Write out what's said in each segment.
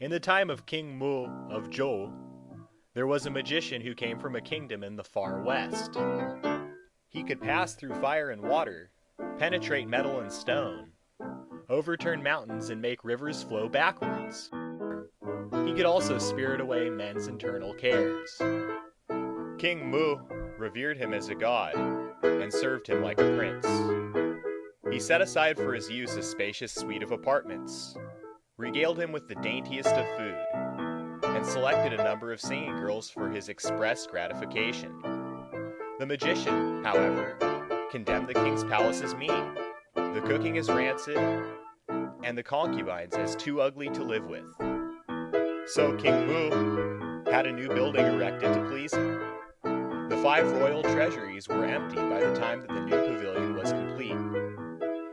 In the time of King Mu of Zhou, there was a magician who came from a kingdom in the far west. He could pass through fire and water, penetrate metal and stone, overturn mountains and make rivers flow backwards. He could also spirit away men's internal cares. King Mu revered him as a god and served him like a prince. He set aside for his use a spacious suite of apartments, regaled him with the daintiest of food, and selected a number of singing girls for his express gratification. The magician, however, condemned the king's palace as mean, the cooking as rancid, and the concubines as too ugly to live with. So King Mu had a new building erected to please him. The 5 royal treasuries were empty by the time that the new pavilion was complete.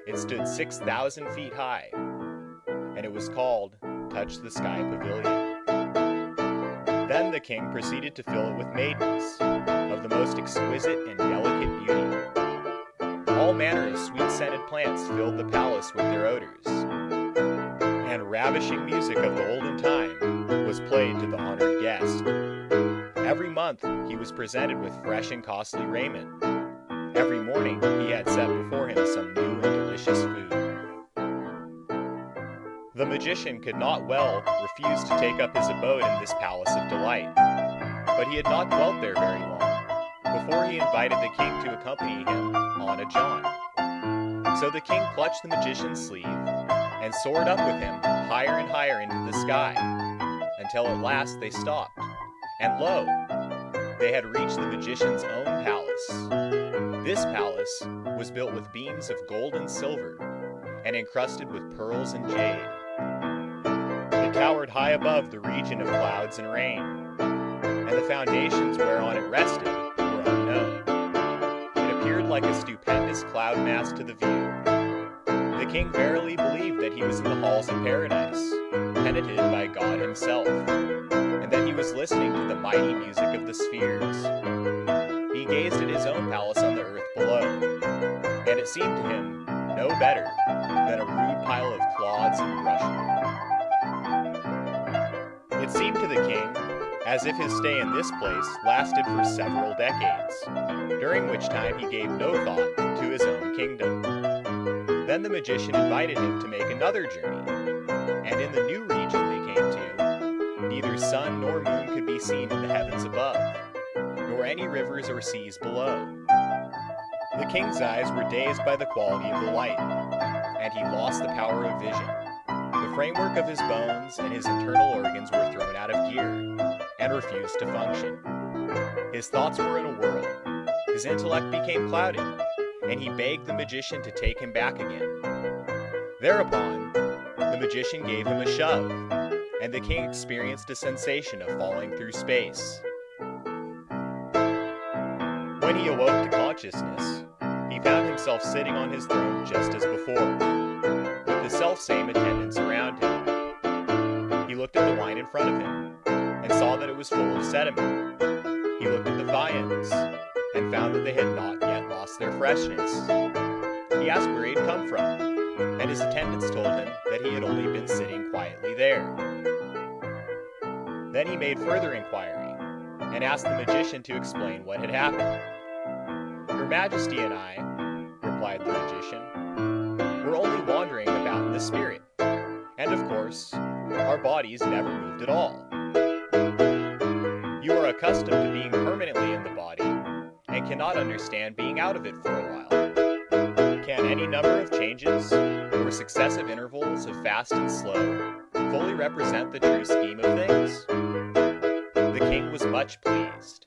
It stood 6,000 feet high, and it was called Touch the Sky Pavilion. Then the king proceeded to fill it with maidens of the most exquisite and delicate beauty. All manner of sweet-scented plants filled the palace with their odors, and ravishing music of the olden time was played to the honored guest. Every month he was presented with fresh and costly raiment. Every morning he had set before him some new and delicious food. The magician could not well refuse to take up his abode in this palace of delight, but he had not dwelt there very long before he invited the king to accompany him on a jaunt. So the king clutched the magician's sleeve and soared up with him higher and higher into the sky, until at last they stopped, and lo, they had reached the magician's own palace. This palace was built with beams of gold and silver, and encrusted with pearls and jade. It towered high above the region of clouds and rain, and the foundations whereon it rested were unknown. It appeared like a stupendous cloud mass to the view. The king verily believed that he was in the halls of paradise, tenanted by God himself, and that he was listening to the mighty music of the spheres. He gazed at his own palace on the earth below, and it seemed to him no better than a rude pile of clods and brushwood. It seemed to the king as if his stay in this place lasted for several decades, during which time he gave no thought to his own kingdom. Then the magician invited him to make another journey, and in the new region they came to, neither sun nor moon could be seen in the heavens above, nor any rivers or seas below. The king's eyes were dazed by the quality of the light, and he lost the power of vision. The framework of his bones and his internal organs were thrown out of gear, and refused to function. His thoughts were in a whirl, his intellect became clouded, and he begged the magician to take him back again. Thereupon, the magician gave him a shove, and the king experienced a sensation of falling through space. When he awoke to consciousness, he found himself sitting on his throne just as before, with the selfsame attendants around him. He looked at the wine in front of him, and saw that it was full of sediment. He looked at the viands, and found that they had not yet lost their freshness. He asked where he had come from, and his attendants told him that he had only been sitting quietly there. Then he made further inquiry, and asked the magician to explain what had happened. "Your Majesty and I," replied the magician, "were only wandering about in the spirit, and of course, our bodies never moved at all. You are accustomed to being permanently in the body, and cannot understand being out of it for a while. Can any number of changes, or successive intervals of fast and slow, fully represent the true scheme of things?" The king was much pleased.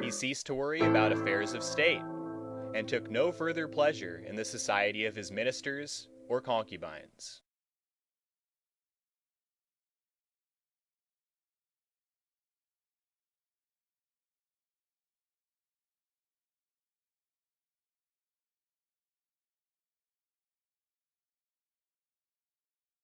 He ceased to worry about affairs of state, and took no further pleasure in the society of his ministers or concubines.